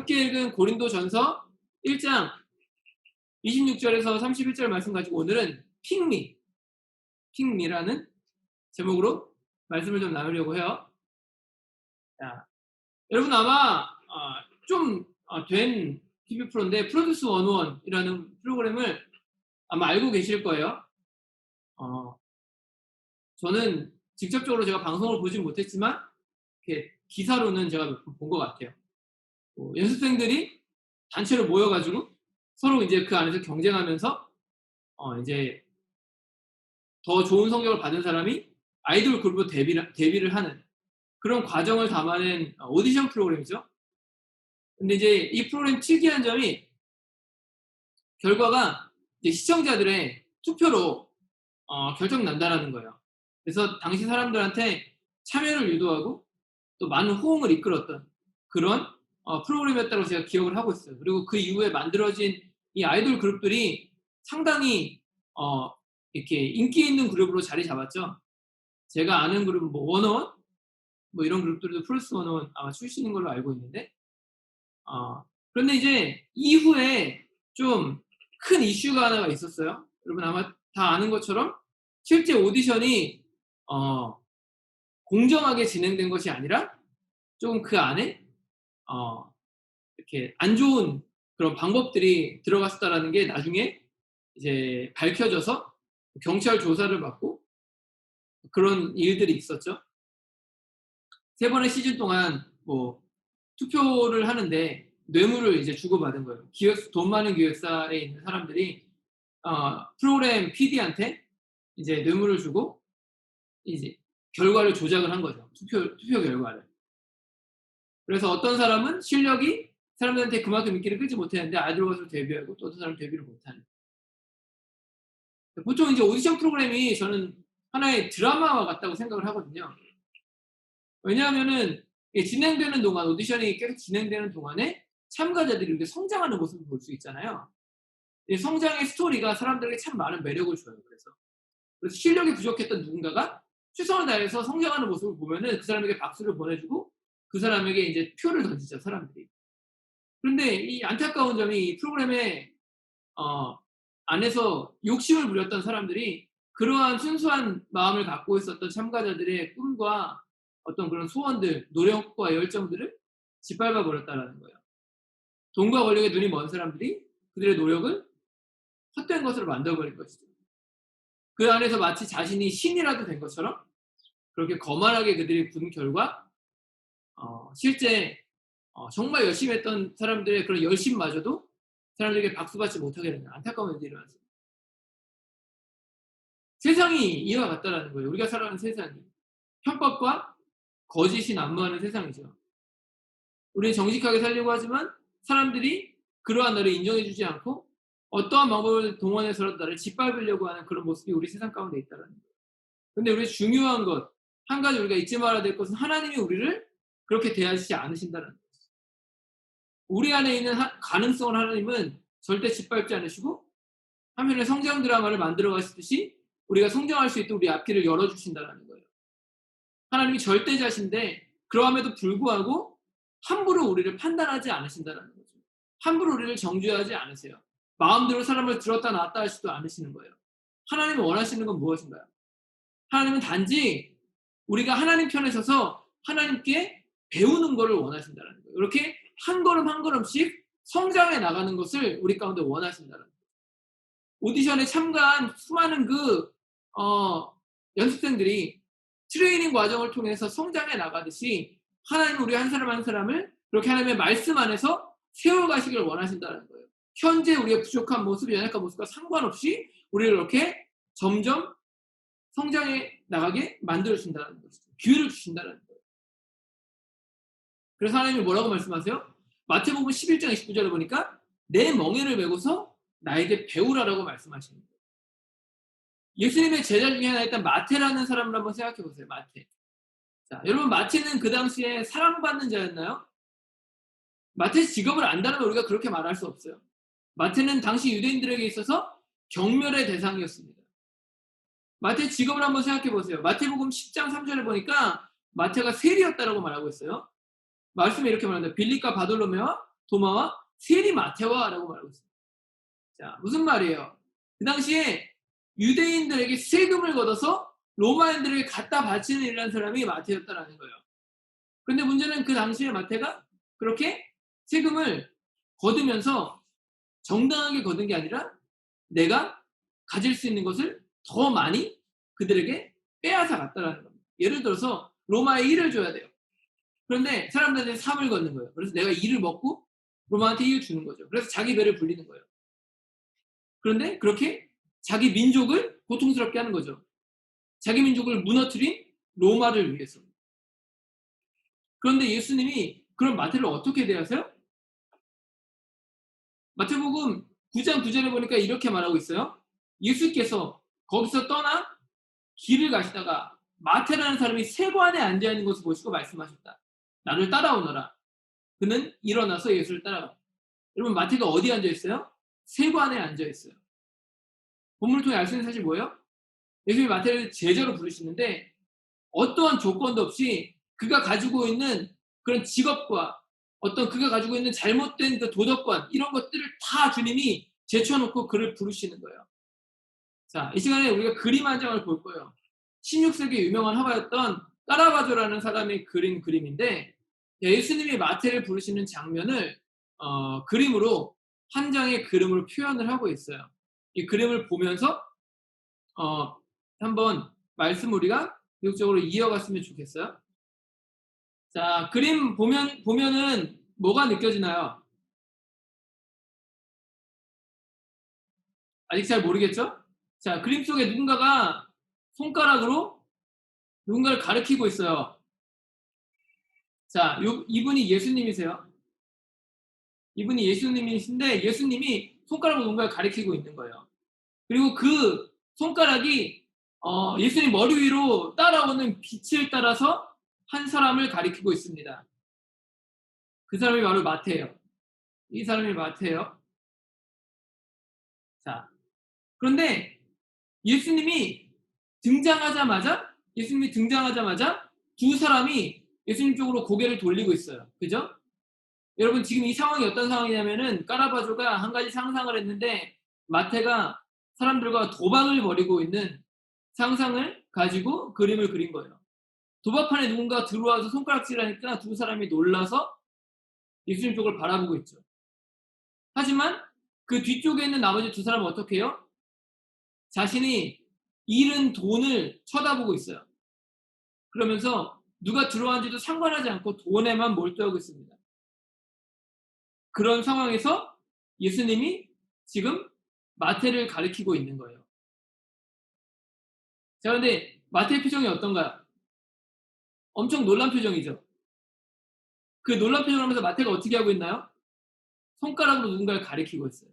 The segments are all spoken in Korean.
함께 읽은 고린도전서 1장 26절에서 31절 말씀 가지고 오늘은 핑미라는 제목으로 말씀을 좀 나누려고 해요. 자, 여러분 아마 좀 된 TV 프로인데 프로듀스 101이라는 프로그램을 아마 알고 계실 거예요. 저는 직접적으로 제가 방송을 보진 못했지만 이렇게 기사로는 제가 몇 번 본 것 같아요. 연습생들이 단체로 모여가지고 서로 이제 그 안에서 경쟁하면서 이제 더 좋은 성적을 받은 사람이 아이돌 그룹으로 데뷔를 하는 그런 과정을 담아낸 오디션 프로그램이죠. 근데 이제 이 프로그램 특이한 점이 결과가 이제 시청자들의 투표로 결정난다라는 거예요. 그래서 당시 사람들한테 참여를 유도하고 또 많은 호응을 이끌었던 그런 프로그램이었다고 제가 기억을 하고 있어요. 그리고 그 이후에 만들어진 이 아이돌 그룹들이 상당히 이렇게 인기 있는 그룹으로 자리 잡았죠. 제가 아는 그룹은 원어원 이런 그룹들도 프로듀스 101 아마 출신인 걸로 알고 있는데 그런데 이제 이후에 좀 큰 이슈가 하나가 있었어요. 여러분 아마 다 아는 것처럼 실제 오디션이 공정하게 진행된 것이 아니라 조금 그 안에 이렇게 안 좋은 그런 방법들이 들어갔었다라는 게 나중에 이제 밝혀져서 경찰 조사를 받고 그런 일들이 있었죠. 3번의 시즌 동안 투표를 하는데 뇌물을 이제 주고받은 거예요. 돈 많은 기획사에 있는 사람들이 프로그램 PD한테 이제 뇌물을 주고 이제 결과를 조작을 한 거죠. 투표 결과를. 그래서 어떤 사람은 실력이 사람들한테 그만큼 인기를 끌지 못했는데 아이돌 가수로 데뷔하고 또 어떤 사람은 데뷔를 못하는. 보통 이제 오디션 프로그램이 저는 하나의 드라마와 같다고 생각을 하거든요. 왜냐하면은 진행되는 동안 오디션이 계속 진행되는 동안에 참가자들이 이렇게 성장하는 모습을 볼 수 있잖아요. 이 성장의 스토리가 사람들에게 참 많은 매력을 줘요. 그래서 실력이 부족했던 누군가가 최선을 다해서 성장하는 모습을 보면은 그 사람에게 박수를 보내주고 그 사람에게 이제 표를 던지죠, 사람들이. 그런데 이 안타까운 점이 이 프로그램의 안에서 욕심을 부렸던 사람들이 그러한 순수한 마음을 갖고 있었던 참가자들의 꿈과 어떤 그런 소원들, 노력과 열정들을 짓밟아 버렸다라는 거예요. 돈과 권력에 눈이 먼 사람들이 그들의 노력을 헛된 것으로 만들어버린 것이죠. 그 안에서 마치 자신이 신이라도 된 것처럼 그렇게 거만하게 그들이 군 결과 실제 정말 열심히 했던 사람들의 그런 열심마저도 사람들에게 박수받지 못하게 되는 안타까운 일이 일어났습니다. 세상이 이와 같다라는 거예요. 우리가 살아가는 세상이 편법과 거짓이 난무하는 세상이죠. 우리는 정직하게 살려고 하지만 사람들이 그러한 나를 인정해주지 않고 어떠한 방법을 동원해서라도 나를 짓밟으려고 하는 그런 모습이 우리 세상 가운데 있다는 거예요. 그런데 우리 중요한 것, 한 가지 우리가 잊지 말아야 될 것은 하나님이 우리를 그렇게 대하시지 않으신다는 거예요. 우리 안에 있는 가능성을 하나님은 절대 짓밟지 않으시고 한편에 성장 드라마를 만들어 가시듯이 우리가 성장할 수 있도록 우리 앞길을 열어주신다는 거예요. 하나님이 절대자신데 그러함에도 불구하고 함부로 우리를 판단하지 않으신다는 거죠. 함부로 우리를 정죄하지 않으세요. 마음대로 사람을 들었다 놨다 하시지도 않으시는 거예요. 하나님이 원하시는 건 무엇인가요? 하나님은 단지 우리가 하나님 편에 서서 하나님께 배우는 것을 원하신다는 거예요. 이렇게 한 걸음 한 걸음씩 성장해 나가는 것을 우리 가운데 원하신다는 거예요. 오디션에 참가한 수많은 연습생들이 트레이닝 과정을 통해서 성장해 나가듯이 하나님은 우리 한 사람 한 사람을 그렇게 하나님의 말씀 안에서 세워가시기를 원하신다는 거예요. 현재 우리의 부족한 모습, 연약한 모습과 상관없이 우리를 이렇게 점점 성장해 나가게 만들어주신다는 것이죠. 기회를 주신다는 거예요. 그래서 하나님이 뭐라고 말씀하세요? 마태복음 11장 29절에 보니까 내 멍에를 메고서 나에게 배우라라고 말씀하시는 거예요. 예수님의 제자 중에 하나였던 마태라는 사람을 한번 생각해 보세요. 마태. 자, 여러분 마태는 그 당시에 사랑받는 자였나요? 마태의 직업을 안다면 우리가 그렇게 말할 수 없어요. 마태는 당시 유대인들에게 있어서 경멸의 대상이었습니다. 마태의 직업을 한번 생각해 보세요. 마태복음 10장 3절에 보니까 마태가 세리였다라고 말하고 있어요. 말씀에 이렇게 말합니다. 빌립과 바돌로메와 도마와 세리 마테와라고 말하고 있습니다. 자, 무슨 말이에요? 그 당시에 유대인들에게 세금을 걷어서 로마인들에게 갖다 바치는 일이라는 사람이 마태였다라는 거예요. 그런데 문제는 그 당시에 마태가 그렇게 세금을 거두면서 정당하게 거둔 게 아니라 내가 가질 수 있는 것을 더 많이 그들에게 빼앗아 갔다라는 겁니다. 예를 들어서 로마에 1을 줘야 돼요. 그런데 사람들한테 3을 걷는 거예요. 그래서 내가 2를 먹고 로마한테 1을 주는 거죠. 그래서 자기 배를 불리는 거예요. 그런데 그렇게 자기 민족을 고통스럽게 하는 거죠. 자기 민족을 무너뜨린 로마를 위해서. 그런데 예수님이 그런 마태를 어떻게 대하세요? 마태복음 9장 9절에 보니까 이렇게 말하고 있어요. 예수께서 거기서 떠나 길을 가시다가 마태라는 사람이 세관에 앉아 있는 것을 보시고 말씀하셨다. 나를 따라오너라. 그는 일어나서 예수를 따라가. 여러분 마태가 어디 앉아 있어요? 세관에 앉아 있어요. 본문을 통해 알 수 있는 사실이 뭐예요? 예수님이 마태를 제자로 부르시는데 어떠한 조건도 없이 그가 가지고 있는 그런 직업과 어떤 그가 가지고 있는 잘못된 그 도덕관 이런 것들을 다 주님이 제쳐놓고 그를 부르시는 거예요. 자, 이 시간에 우리가 그림 한 장을 볼 거예요. 16세기 유명한 화가였던 까라바조라는 사람이 그린 그림인데 예수님이 마태를 부르시는 장면을 그림으로 한 장의 그림으로 표현을 하고 있어요. 이 그림을 보면서 한번 말씀 우리가 계속적으로 이어갔으면 좋겠어요. 자, 그림 보면은 뭐가 느껴지나요? 아직 잘 모르겠죠? 자, 그림 속에 누군가가 손가락으로 누군가를 가리키고 있어요. 자, 이분이 예수님이세요. 이분이 예수님이신데 예수님이 손가락으로 누군가를 가리키고 있는 거예요. 그리고 그 손가락이 예수님 머리 위로 따라오는 빛을 따라서 한 사람을 가리키고 있습니다. 그 사람이 바로 마태예요. 이 사람이 마태예요. 자, 그런데 예수님이 등장하자마자 두 사람이 예수님 쪽으로 고개를 돌리고 있어요. 그죠? 여러분 지금 이 상황이 어떤 상황이냐면은 까라바조가 한 가지 상상을 했는데 마태가 사람들과 도박을 벌이고 있는 상상을 가지고 그림을 그린 거예요. 도박판에 누군가 들어와서 손가락질하니까 두 사람이 놀라서 예수님 쪽을 바라보고 있죠. 하지만 그 뒤쪽에 있는 나머지 두 사람은 어떻게 해요? 자신이 잃은 돈을 쳐다보고 있어요. 그러면서 누가 들어왔는지도 상관하지 않고 돈에만 몰두하고 있습니다. 그런 상황에서 예수님이 지금 마태를 가리키고 있는 거예요. 자, 근데 마태의 표정이 어떤가요? 엄청 놀란 표정이죠. 그 놀란 표정을 하면서 마태가 어떻게 하고 있나요? 손가락으로 누군가를 가리키고 있어요.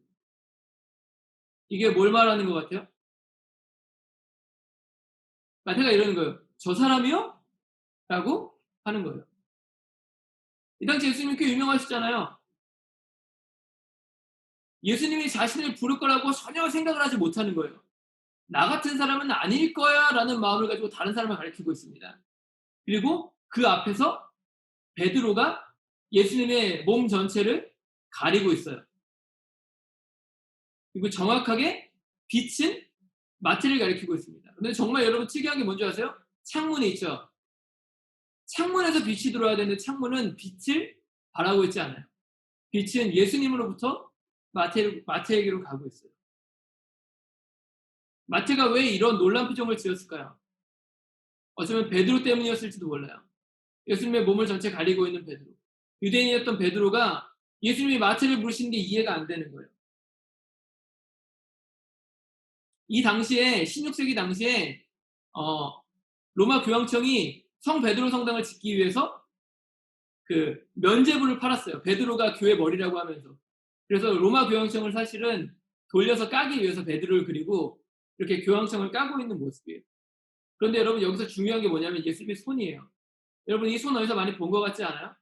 이게 뭘 말하는 것 같아요? 마태가 이러는 거예요. 저 사람이요? 라고 하는 거예요. 이 당시 예수님이 꽤 유명하시잖아요. 예수님이 자신을 부를 거라고 전혀 생각을 하지 못하는 거예요. 나 같은 사람은 아닐 거야 라는 마음을 가지고 다른 사람을 가리키고 있습니다. 그리고 그 앞에서 베드로가 예수님의 몸 전체를 가리고 있어요. 그리고 정확하게 빛은 마태를 가리키고 있습니다. 근데 정말 여러분 특이한 게 뭔지 아세요? 창문이 있죠. 창문에서 빛이 들어와야 되는데 창문은 빛을 바라고 있지 않아요. 빛은 예수님으로부터 마태에게로 가고 있어요. 마태가 왜 이런 놀란 표정을 지었을까요? 어쩌면 베드로 때문이었을지도 몰라요. 예수님의 몸을 전체 가리고 있는 베드로. 유대인이었던 베드로가 예수님이 마태를 부르신 게 이해가 안 되는 거예요. 이 당시에 16세기 당시에 로마 교황청이 성 베드로 성당을 짓기 위해서 그 면죄부를 팔았어요. 베드로가 교회 머리라고 하면서. 그래서 로마 교황청을 사실은 돌려서 까기 위해서 베드로를 그리고 이렇게 교황청을 까고 있는 모습이에요. 그런데 여러분 여기서 중요한 게 뭐냐면 예수님의 손이에요. 여러분 이 손 어디서 많이 본 것 같지 않아요?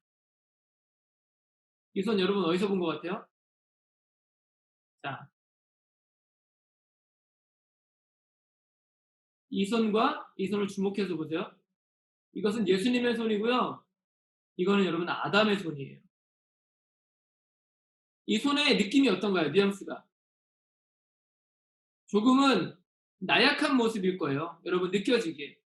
이 손 여러분 어디서 본 것 같아요? 자, 이 손과 이 손을 주목해서 보세요. 이것은 예수님의 손이고요. 이거는 여러분 아담의 손이에요. 이 손의 느낌이 어떤가요? 뉘앙스가. 조금은 나약한 모습일 거예요. 여러분 느껴지기에.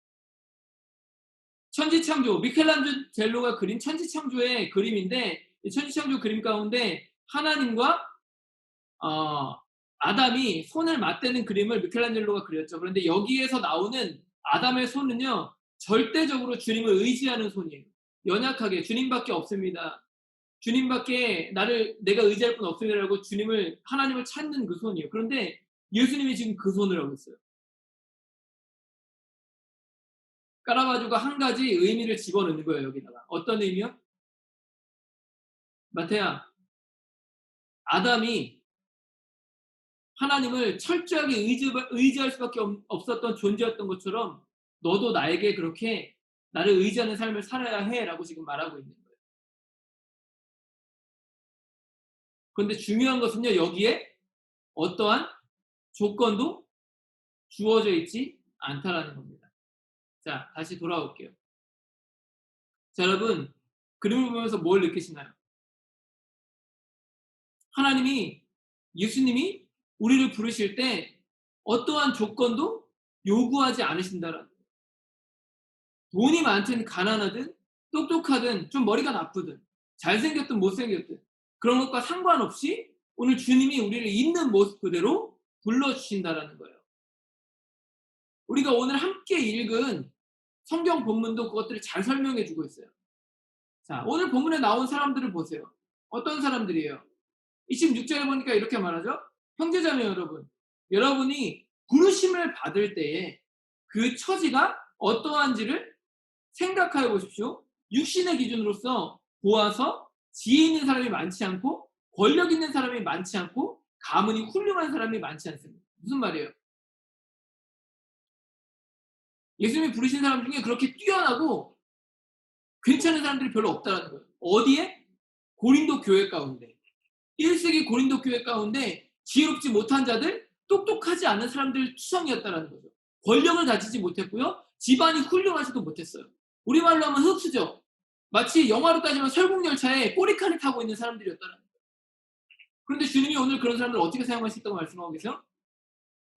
천지창조, 미켈란젤로가 그린 천지창조의 그림인데 이 천지창조 그림 가운데 하나님과 아담이 손을 맞대는 그림을 미켈란젤로가 그렸죠. 그런데 여기에서 나오는 아담의 손은요, 절대적으로 주님을 의지하는 손이에요. 연약하게 주님밖에 없습니다. 주님밖에 내가 의지할 분 없습니다라고 하나님을 찾는 그 손이에요. 그런데 예수님이 지금 그 손을 하고 있어요. 까라바조가 한 가지 의미를 집어넣는 거예요, 여기다가. 어떤 의미요? 마태야, 아담이 하나님을 철저하게 의지할 수밖에 없었던 존재였던 것처럼 너도 나에게 그렇게 나를 의지하는 삶을 살아야 해라고 지금 말하고 있는 거예요. 그런데 중요한 것은요, 여기에 어떠한 조건도 주어져 있지 않다라는 겁니다. 자, 다시 돌아올게요. 자, 여러분, 그림을 보면서 뭘 느끼시나요? 예수님이 우리를 부르실 때 어떠한 조건도 요구하지 않으신다라는 거예요. 돈이 많든 가난하든 똑똑하든 좀 머리가 나쁘든 잘생겼든 못생겼든 그런 것과 상관없이 오늘 주님이 우리를 있는 모습 그대로 불러주신다라는 거예요. 우리가 오늘 함께 읽은 성경 본문도 그것들을 잘 설명해 주고 있어요. 자, 오늘 본문에 나온 사람들을 보세요. 어떤 사람들이에요? 26절에 보니까 이렇게 말하죠. 형제자매 여러분, 여러분이 부르심을 받을 때에 그 처지가 어떠한지를 생각하여 보십시오. 육신의 기준으로서 보아서 지혜 있는 사람이 많지 않고 권력 있는 사람이 많지 않고 가문이 훌륭한 사람이 많지 않습니다. 무슨 말이에요? 예수님이 부르신 사람 중에 그렇게 뛰어나고 괜찮은 사람들이 별로 없다는 거예요. 어디에? 고린도 교회 가운데. 1세기 고린도 교회 가운데 지혜롭지 못한 자들, 똑똑하지 않은 사람들 투성이었다는 거죠. 권력을 가지지 못했고요. 집안이 훌륭하지도 못했어요. 우리말로 하면 흡수죠. 마치 영화로 따지면 설국열차에 꼬리칸을 타고 있는 사람들이었다는 거예요. 그런데 주님이 오늘 그런 사람들을 어떻게 사용하시겠다고 말씀하고 계세요?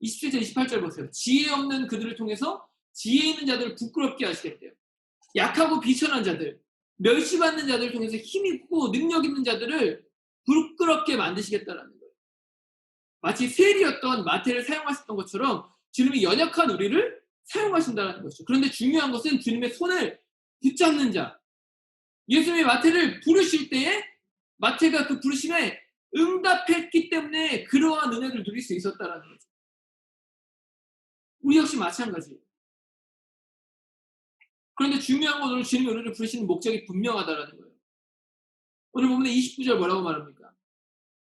27절, 28절 보세요. 지혜 없는 그들을 통해서 지혜 있는 자들을 부끄럽게 하시겠대요. 약하고 비천한 자들, 멸시받는 자들을 통해서 힘있고 능력 있는 자들을 부끄럽게 만드시겠다는 거예요. 마치 세리였던 마태를 사용하셨던 것처럼 주님이 연약한 우리를 사용하신다는 것이죠. 그런데 중요한 것은 주님의 손을 붙잡는 자. 예수님이 마태를 부르실 때에 마태가 그 부르심에 응답했기 때문에 그러한 은혜를 누릴 수 있었다는 거죠. 우리 역시 마찬가지예요. 그런데 중요한 건 오늘 주님이 우리를 부르시는 목적이 분명하다는 거예요. 오늘 보면 29절 뭐라고 말합니까?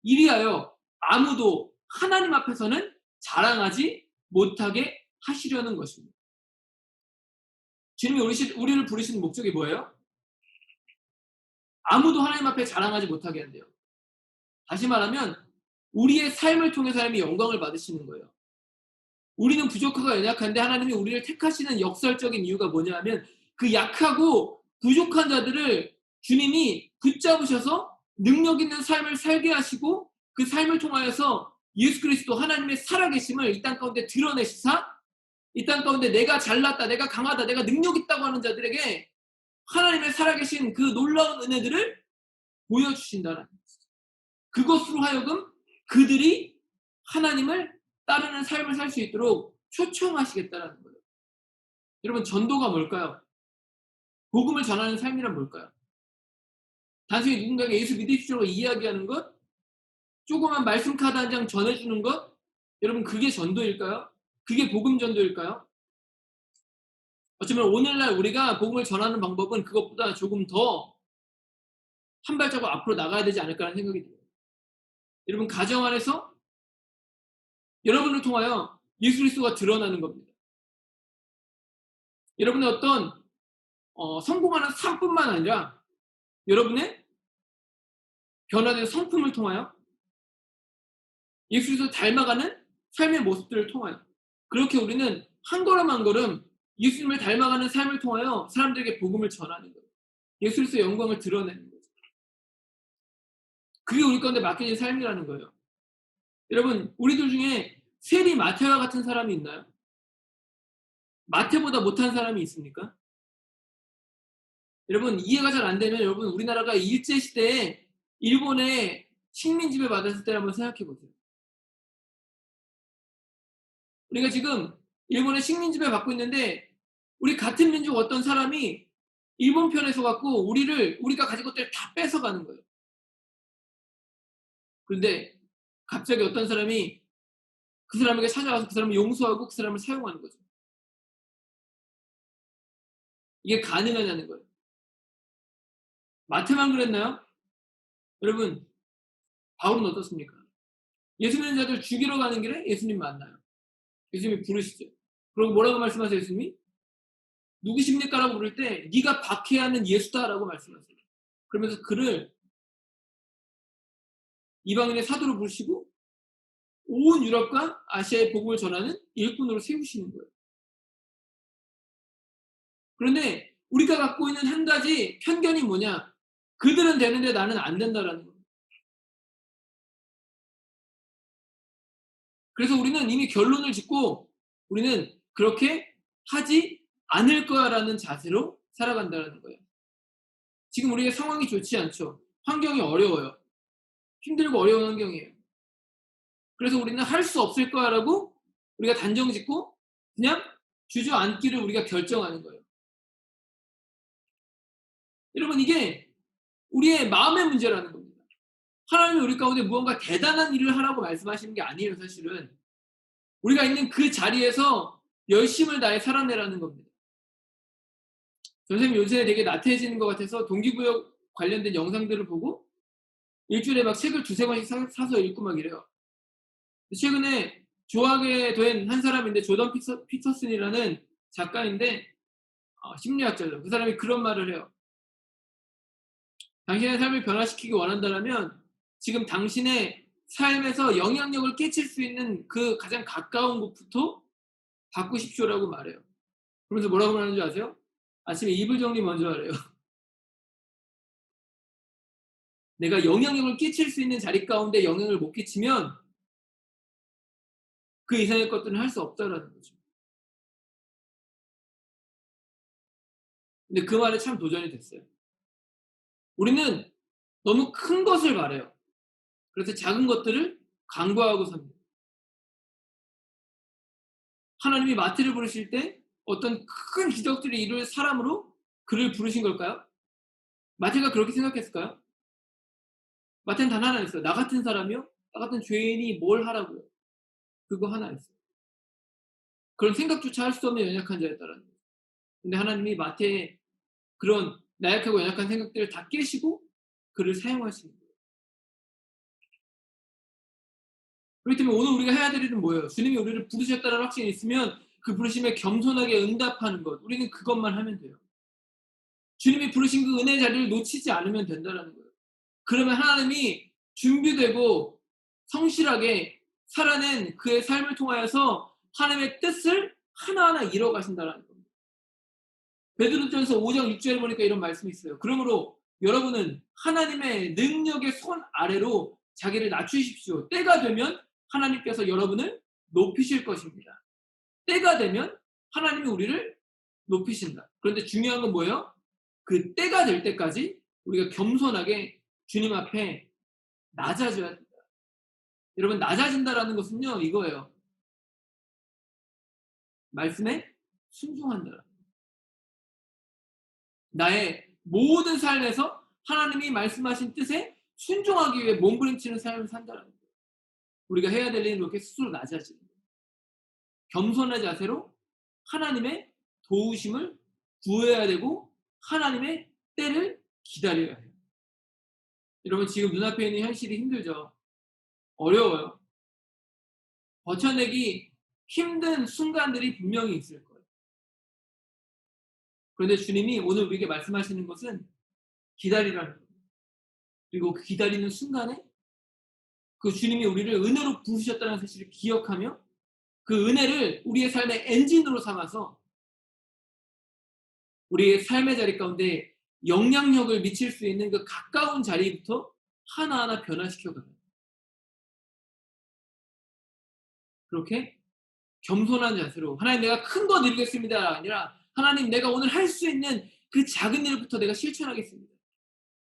이리하여 아무도 하나님 앞에서는 자랑하지 못하게 하시려는 것입니다. 주님이 우리를 부르시는 목적이 뭐예요? 아무도 하나님 앞에 자랑하지 못하게 한대요. 다시 말하면 우리의 삶을 통해서 하나님이 영광을 받으시는 거예요. 우리는 부족하고 연약한데 하나님이 우리를 택하시는 역설적인 이유가 뭐냐 하면 그 약하고 부족한 자들을 주님이 붙잡으셔서 능력 있는 삶을 살게 하시고 그 삶을 통하여서 예수 그리스도 하나님의 살아계심을 이 땅 가운데 드러내시사 이 땅 가운데 내가 잘났다, 내가 강하다, 내가 능력 있다고 하는 자들에게 하나님의 살아계신 그 놀라운 은혜들을 보여주신다는 거죠. 그것으로 하여금 그들이 하나님을 따르는 삶을 살 수 있도록 초청하시겠다는 거예요. 여러분, 전도가 뭘까요? 복음을 전하는 삶이란 뭘까요? 단순히 누군가에게 예수 믿으십시오라고 이야기하는 것? 조그만 말씀 카드 한 장 전해주는 것? 여러분, 그게 전도일까요? 그게 복음 전도일까요? 어쩌면 오늘날 우리가 복음을 전하는 방법은 그것보다 조금 더 한 발자국 앞으로 나가야 되지 않을까라는 생각이 들어요. 여러분, 가정 안에서 여러분을 통하여 예수 그리스도가 드러나는 겁니다. 여러분의 어떤 성공하는 삶뿐만 아니라 여러분의 변화된 성품을 통하여 예수 그리스도를 닮아가는 삶의 모습들을 통하여 그렇게 우리는 한 걸음 한 걸음 예수님을 닮아가는 삶을 통하여 사람들에게 복음을 전하는 거예요. 예수 그리스도의 영광을 드러내는 거죠. 그게 우리 가운데 맡겨진 삶이라는 거예요. 여러분, 우리들 중에 세리 마태와 같은 사람이 있나요? 마태보다 못한 사람이 있습니까? 여러분, 이해가 잘 안 되면 여러분, 우리나라가 일제시대에 일본의 식민지배 받았을 때를 한번 생각해 보세요. 우리가 지금 일본의 식민지배 받고 있는데 우리 같은 민족 어떤 사람이 일본 편에 서갖고 우리가 가진 것들을 다 뺏어가는 거예요. 그런데 갑자기 어떤 사람이 그 사람에게 찾아와서 그 사람을 용서하고 그 사람을 사용하는 거죠. 이게 가능하냐는 거예요. 마태만 그랬나요? 여러분, 바울은 어떻습니까? 예수 믿는 자들 죽이러 가는 길에 예수님 만나요. 예수님이 부르시죠. 그리고 뭐라고 말씀하세요, 예수님이? 누구십니까? 라고 부를 때 네가 박해야 하는 예수다라고 말씀하세요. 그러면서 그를 이방인의 사도로 부르시고 온 유럽과 아시아에 복음을 전하는 일꾼으로 세우시는 거예요. 그런데 우리가 갖고 있는 한 가지 편견이 뭐냐? 그들은 되는데 나는 안 된다라는 거예요. 그래서 우리는 이미 결론을 짓고 우리는 그렇게 하지 않을 거야라는 자세로 살아간다는 거예요. 지금 우리의 상황이 좋지 않죠. 환경이 어려워요. 힘들고 어려운 환경이에요. 그래서 우리는 할 수 없을 거야라고 우리가 단정 짓고 그냥 주저앉기를 우리가 결정하는 거예요. 여러분, 이게 우리의 마음의 문제라는 겁니다. 하나님이 우리 가운데 무언가 대단한 일을 하라고 말씀하시는 게 아니에요. 사실은 우리가 있는 그 자리에서 열심을 다해 살아내라는 겁니다. 선생님 요새 되게 나태해지는 것 같아서 동기부여 관련된 영상들을 보고 일주일에 막 책을 두세 권씩 사서 읽고 막 이래요. 최근에 좋아하게 된 한 사람인데 조던 피터슨이라는 작가인데 심리학자죠. 그 사람이 그런 말을 해요. 당신의 삶을 변화시키기 원한다면 지금 당신의 삶에서 영향력을 끼칠 수 있는 그 가장 가까운 곳부터 바꾸십시오라고 말해요. 그러면서 뭐라고 말하는 줄 아세요? 아침에 이불 정리 먼저 하래요. 내가 영향력을 끼칠 수 있는 자리 가운데 영향을 못 끼치면 그 이상의 것들은 할 수 없다라는 거죠. 근데 그 말에 참 도전이 됐어요. 우리는 너무 큰 것을 바래요. 그래서 작은 것들을 간과하고 삽니다. 하나님이 마태를 부르실 때 어떤 큰 기적들을 이룰 사람으로 그를 부르신 걸까요? 마태가 그렇게 생각했을까요? 마태는 단 하나 있어요. 나 같은 사람이요? 나 같은 죄인이 뭘 하라고요? 그거 하나 있어요. 그런 생각조차 할 수 없는 연약한 자였다라는 거예요. 근데 하나님이 마태의 그런 나약하고 연약한 생각들을 다 깨시고 그를 사용하시는 거예요. 그렇기 때문에 오늘 우리가 해야 될 일은 뭐예요? 주님이 우리를 부르셨다는 확신이 있으면 그 부르심에 겸손하게 응답하는 것. 우리는 그것만 하면 돼요. 주님이 부르신 그 은혜의 자리를 놓치지 않으면 된다는 거예요. 그러면 하나님이 준비되고 성실하게 살아낸 그의 삶을 통하여서 하나님의 뜻을 하나하나 이뤄가신다는 겁니다. 베드로전서 5장 6절에 보니까 이런 말씀이 있어요. 그러므로 여러분은 하나님의 능력의 손 아래로 자기를 낮추십시오. 때가 되면 하나님께서 여러분을 높이실 것입니다. 때가 되면 하나님이 우리를 높이신다. 그런데 중요한 건 뭐예요? 그 때가 될 때까지 우리가 겸손하게 주님 앞에 낮아져야 된다. 여러분, 낮아진다라는 것은요, 이거예요. 말씀에 순종한다. 나의 모든 삶에서 하나님이 말씀하신 뜻에 순종하기 위해 몸부림치는 삶을 산다는 거예요. 우리가 해야 될 일은 이렇게 스스로 낮아지는 거예요. 겸손한 자세로 하나님의 도우심을 구해야 되고 하나님의 때를 기다려야 해요. 여러분, 지금 눈앞에 있는 현실이 힘들죠. 어려워요. 버텨내기 힘든 순간들이 분명히 있을 거예요. 그런데 주님이 오늘 우리에게 말씀하시는 것은 기다리라는 거예요. 그리고 그 기다리는 순간에 그 주님이 우리를 은혜로 부르셨다는 사실을 기억하며 그 은혜를 우리의 삶의 엔진으로 삼아서 우리의 삶의 자리 가운데 영향력을 미칠 수 있는 그 가까운 자리부터 하나하나 변화시켜가요. 그렇게 겸손한 자세로 하나님 내가 큰 거 이루겠습니다가 아니라 하나님 내가 오늘 할 수 있는 그 작은 일부터 내가 실천하겠습니다.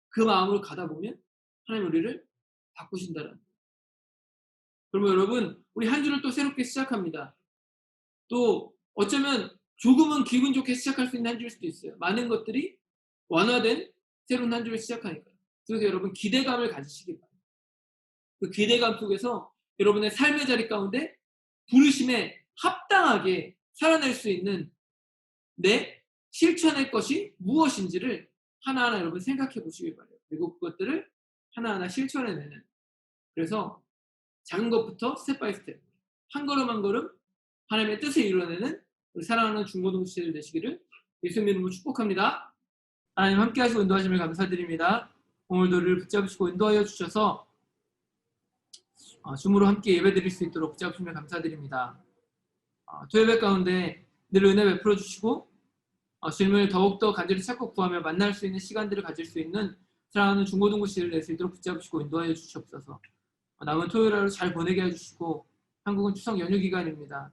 그 마음으로 가다 보면 하나님 우리를 바꾸신다는. 그러면 여러분 우리 한 주를 또 새롭게 시작합니다. 또 어쩌면 조금은 기분 좋게 시작할 수 있는 한 주일 수도 있어요. 많은 것들이 완화된 새로운 한 주를 시작하니까요. 그래서 여러분 기대감을 가지시기 바랍니다. 그 기대감 속에서 여러분의 삶의 자리 가운데 부르심에 합당하게 살아낼 수 있는 내 실천할 것이 무엇인지를 하나하나 여러분 생각해 보시길 바라요. 그리고 그것들을 하나하나 실천해내는. 그래서 작은 것부터 스텝 바이 스텝 한 걸음 한 걸음 하나님의 뜻을 이루어내는 우리 사랑하는 중고등부시들 되시기를 예수님 이름으로 축복합니다. 하나님 함께 하시고 인도하심을 감사드립니다. 오늘도 우리를 붙잡으시고 인도하여 주셔서 줌으로 함께 예배드릴 수 있도록 붙잡으심을 감사드립니다. 토요일 가운데 늘 은혜 베풀어 주시고 주님을 더욱더 간절히 찾고 구하며 만날 수 있는 시간들을 가질 수 있는 사랑하는 중고등부시를 낼 수 있도록 붙잡으시고 인도하여 주시옵소서. 남은 토요일 하루 잘 보내게 해주시고 한국은 추석 연휴 기간입니다.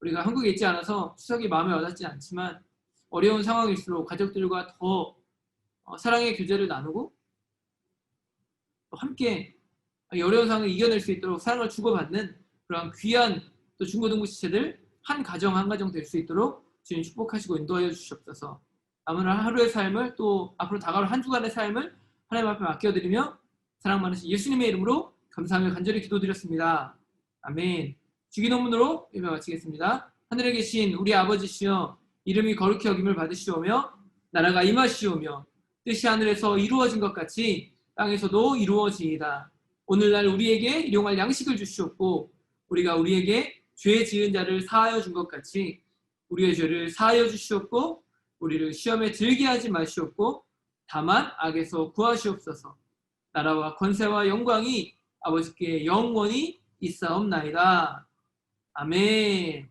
우리가 한국에 있지 않아서 추석이 마음에 와닿지 않지만 어려운 상황일수록 가족들과 더 사랑의 교제를 나누고 또 함께 이 어려운 상황을 이겨낼 수 있도록 사랑을 주고받는 그런 귀한 또 중고등부 지체들 한 가정 될 수 있도록 주님 축복하시고 인도하여 주시옵소서. 남은 하루의 삶을 또 앞으로 다가올 한 주간의 삶을 하나님 앞에 맡겨드리며 사랑 많으신 예수님의 이름으로 감사하며 간절히 기도드렸습니다. 아멘. 주기도문으로 예배 마치겠습니다. 하늘에 계신 우리 아버지시여 이름이 거룩히 여김을 받으시오며 나라가 임하시오며 뜻이 하늘에서 이루어진 것 같이 땅에서도 이루어지이다. 오늘날 우리에게 일용할 양식을 주시옵고 우리가 우리에게 죄 지은 자를 사하여 준 것 같이 우리의 죄를 사하여 주시옵고 우리를 시험에 들게 하지 마시옵고 다만 악에서 구하시옵소서. 나라와 권세와 영광이 아버지께 영원히 있사옵나이다. 아멘.